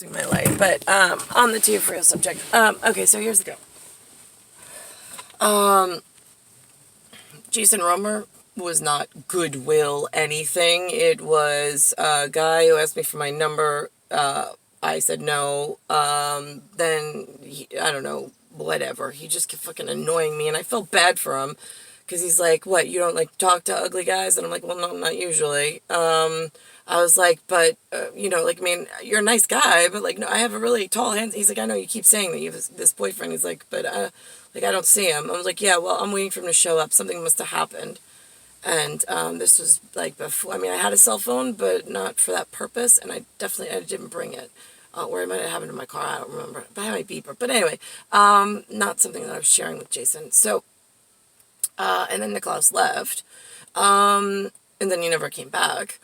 my light, but on the TEOFRIO subject. Okay, so here's the deal. Jason Romer was not goodwill anything. It was a guy who asked me for my number. I said no. Then I don't know, whatever. He just kept fucking annoying me, and I felt bad for him because he's like, "What? You don't like talk to ugly guys?" And I'm like, "Well, no, not usually." I was like, but, you know, like, I mean, you're a nice guy, but, like, no, I have a really tall hand. He's like, I know you keep saying that you have this boyfriend. He's like, but, like, I don't see him. I was like, yeah, well, I'm waiting for him to show up. Something must have happened. And this was, like, before, I mean, I had a cell phone, but not for that purpose, and I didn't bring it. Or I might have it in my car, I don't remember. But I had my beeper. But anyway, not something that I was sharing with Jason. So, and then Nicholas left. And then he never came back.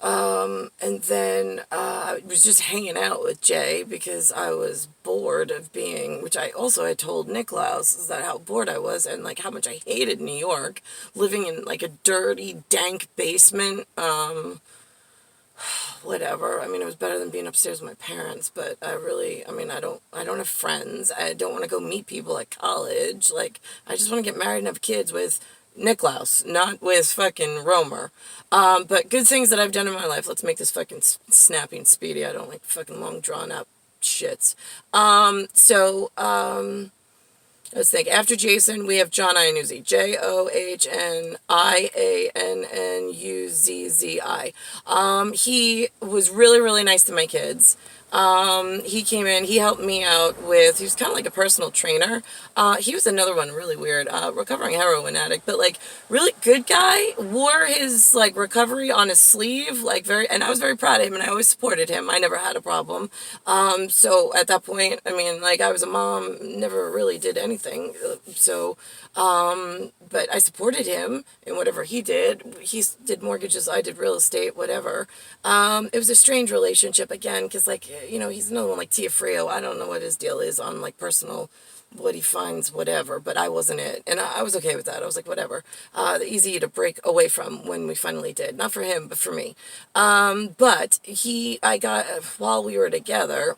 And then, I was just hanging out with Jay because I was bored of being, which I also had told Niklaus, is that how bored I was and, like, how much I hated New York, living in, like, a dirty, dank basement, whatever. I mean, it was better than being upstairs with my parents, but I mean, I don't have friends. I don't want to go meet people at college. Like, I just want to get married and have kids with Niklaus, not with fucking Romer. But good things that I've done in my life. Let's make this fucking snappy and speedy. I don't like fucking long drawn out shits. Let's think. After Jason, we have John Iannuzzi. JOHNIANNUZZI. He was really, really nice to my kids. He came in, he helped me out with, he was kind of like a personal trainer. He was another one, really weird, recovering heroin addict, but, like, really good guy, wore his, like, recovery on his sleeve, like, and I was very proud of him, and I always supported him. I never had a problem. So at that point, I mean, like, I was a mom, never really did anything, but I supported him in whatever he did. He did mortgages, I did real estate, whatever. It was a strange relationship, again, because, like, you know, he's another one like TEOFRIO. I don't know what his deal is on, like, personal, what he finds, whatever, but I wasn't it. And I was okay with that. I was like, whatever. Easy to break away from when we finally did. Not for him, but for me. But while we were together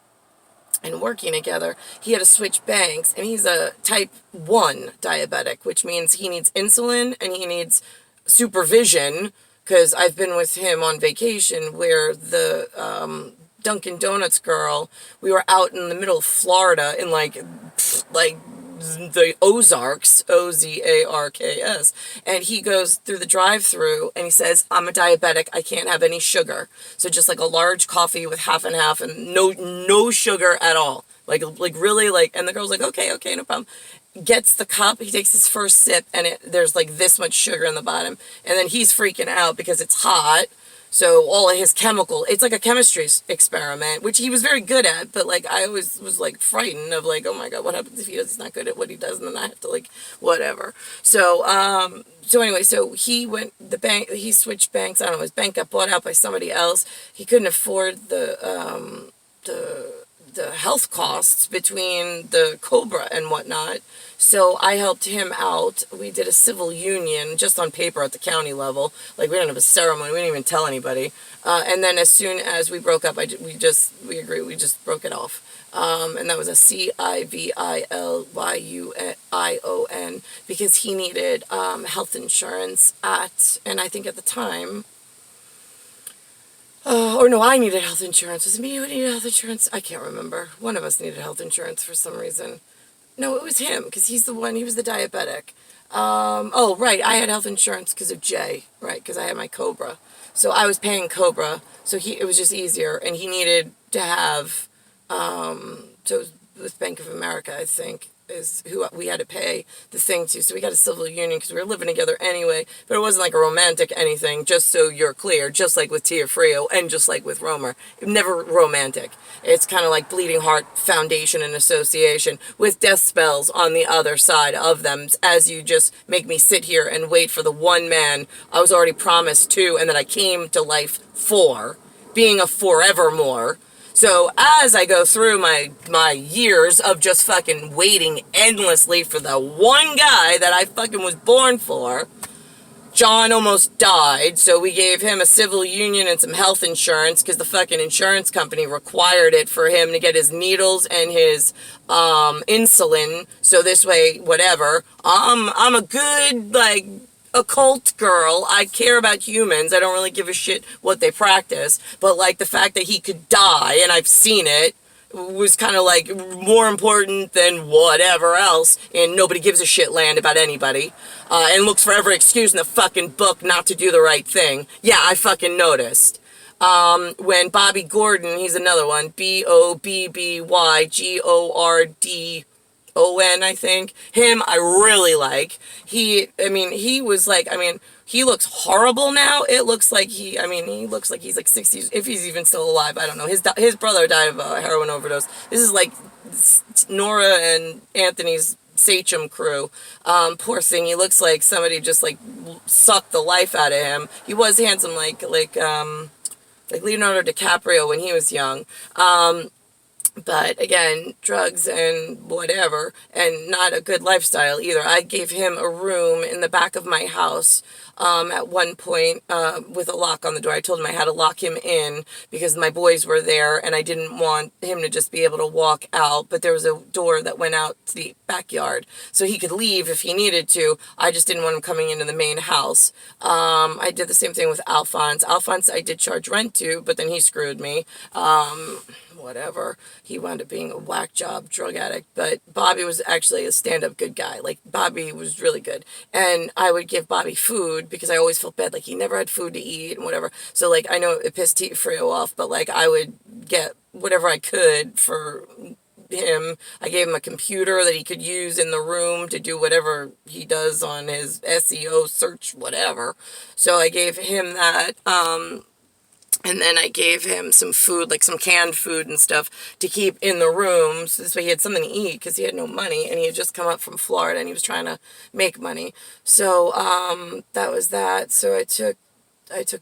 and working together, he had to switch banks, and he's a type 1 diabetic, which means he needs insulin and he needs supervision, because I've been with him on vacation where the Dunkin' Donuts girl, we were out in the middle of Florida in like the Ozarks, Ozarks, and he goes through the drive-through and he says, I'm a diabetic, I can't have any sugar. So just like a large coffee with half and half and no sugar at all. Like really, like, and the girl's like, okay, no problem. Gets the cup, he takes his first sip, and there's like this much sugar in the bottom, and then he's freaking out because it's hot. So all of his it's like a chemistry experiment, which he was very good at, but, like, I always was, like, frightened of, like, oh my God, what happens if he's not good at what he does, and then I have to, like, whatever. So anyway, so he switched banks, I don't know, his bank got bought out by somebody else. He couldn't afford the health costs between the COBRA and whatnot. So I helped him out. We did a civil union just on paper at the county level. Like, we didn't have a ceremony. We didn't even tell anybody. And then as soon as we broke up, we just broke it off. And that was a CIVILYUION, because he needed health insurance and I think at the time, or no, I needed health insurance. Was it me who needed health insurance? I can't remember. One of us needed health insurance for some reason. No, it was him, because he was the diabetic. Oh, right, I had health insurance because of Jay, right, because I had my COBRA. So I was paying COBRA, so it was just easier, and he needed to have, so it was with Bank of America, I think, is who we had to pay the thing to. So we got a civil union because we were living together anyway, but it wasn't like a romantic anything, just so you're clear, just like with TEOFRIO and just like with Romer. Never romantic. It's kind of like Bleeding Heart Foundation and Association with death spells on the other side of them, as you just make me sit here and wait for the one man I was already promised to and that I came to life for, being a forevermore. So as I go through my years of just fucking waiting endlessly for the one guy that I fucking was born for, John almost died, so we gave him a civil union and some health insurance because the fucking insurance company required it for him to get his needles and his insulin. So this way, whatever. I'm a good, like, occult girl. I care about humans. I don't really give a shit what they practice. But, like, the fact that he could die, and I've seen it, was kind of like more important than whatever else, and nobody gives a shit land about anybody, and looks for every excuse in the fucking book not to do the right thing. Yeah, I fucking noticed. When Bobby Gordon, he's another one, Bobbygordon, I think. Him, I really like. He was like, he looks horrible now. It looks like he looks like he's like 60s, if he's even still alive. I don't know. His brother died of a heroin overdose. This is like Nora and Anthony's Sachem crew. Poor thing. He looks like somebody just like sucked the life out of him. He was handsome, like Leonardo DiCaprio when he was young. But again, drugs and whatever, and not a good lifestyle either. I gave him a room in the back of my house at one point with a lock on the door. I told him I had to lock him in because my boys were there and I didn't want him to just be able to walk out. But there was a door that went out to the backyard so he could leave if he needed to. I just didn't want him coming into the main house. I did the same thing with Alphonse. Alphonse I did charge rent to, but then he screwed me. Whatever. He wound up being a whack job drug addict, but Bobby was actually a stand-up good guy. Like, Bobby was really good, and I would give Bobby food because I always felt bad, like he never had food to eat and whatever. So like, I know it pissed TEOFRIO off, but like, I would get whatever I could for him. I gave him a computer that he could use in the room to do whatever he does on his SEO search, whatever. So I gave him that. And then I gave him some food, like some canned food and stuff, to keep in the room. So this way he had something to eat because he had no money. And he had just come up from Florida and he was trying to make money. So that was that. So I took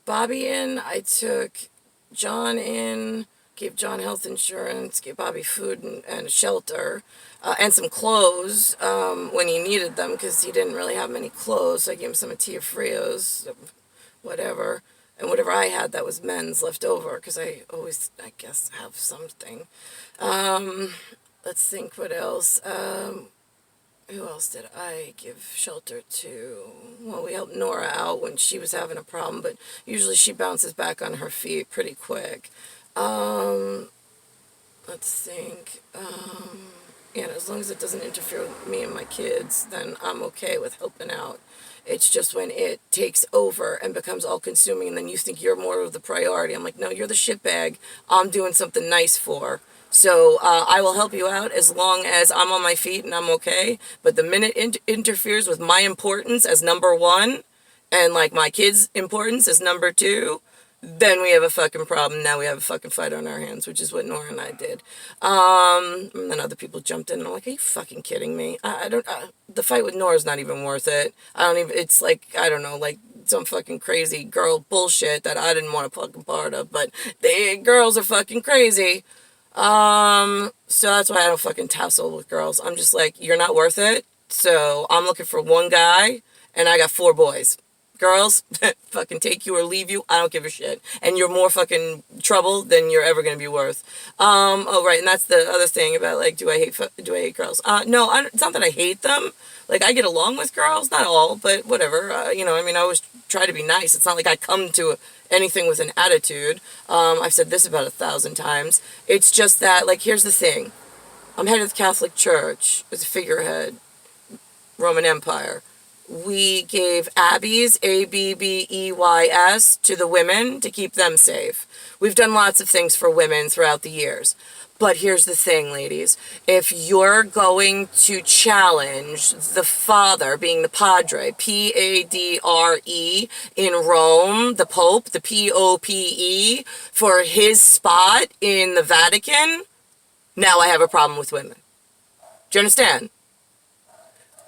Bobby in. I took John in. Gave John health insurance. Gave Bobby food and shelter. And some clothes when he needed them because he didn't really have many clothes. So I gave him some of TEOFRIO's, whatever. And whatever I had that was men's left over, because I always, I guess, have something. Let's think what else. Who else did I give shelter to? Well, we helped Nora out when she was having a problem, but usually she bounces back on her feet pretty quick. Let's think. Yeah, as long as it doesn't interfere with me and my kids, then I'm okay with helping out. It's just when it takes over and becomes all-consuming and then you think you're more of the priority. I'm like, no, you're the shitbag I'm doing something nice for. So I will help you out as long as I'm on my feet and I'm okay. But the minute it interferes with my importance as number one and, like, my kids' importance as number two, then we have a fucking problem. Now we have a fucking fight on our hands, which is what Nora and I did. And then other people jumped in and I'm like, are you fucking kidding me? The fight with Nora's not even worth it. It's like, I don't know, like some fucking crazy girl bullshit that I didn't want to fucking part of, but girls are fucking crazy. So that's why I don't fucking tussle with girls. I'm just like, you're not worth it. So I'm looking for one guy and I got 4 boys. Girls, fucking take you or leave you, I don't give a shit. And you're more fucking trouble than you're ever going to be worth. Oh, right, and that's the other thing about, like, do I hate girls? No, it's not that I hate them. Like, I get along with girls, not all, but whatever. I always try to be nice. It's not like I come to anything with an attitude. I've said this about 1,000 times. It's just that, like, here's the thing. I'm head of the Catholic Church as a figurehead, Roman Empire. We gave Abbeys, ABBEYS, to the women to keep them safe. We've done lots of things for women throughout the years. But here's the thing, ladies. If you're going to challenge the father, being the padre, Padre, in Rome, the Pope, the POPE, for his spot in the Vatican, now I have a problem with women. Do you understand?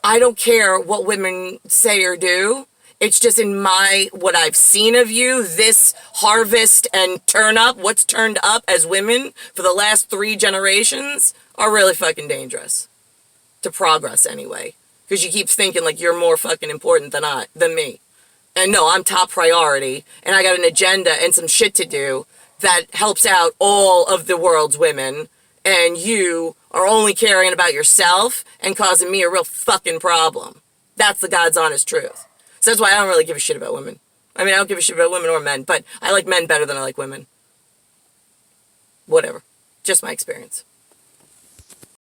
I don't care what women say or do. It's just in what I've seen of you, this harvest and turn up, what's turned up as women for the last 3 generations are really fucking dangerous. To progress anyway. Because you keep thinking like you're more fucking important than me. And no, I'm top priority, and I got an agenda and some shit to do that helps out all of the world's women, and you are only caring about yourself and causing me a real fucking problem. That's the God's honest truth. So that's why I don't really give a shit about women. I mean, I don't give a shit about women or men, but I like men better than I like women. Whatever. Just my experience.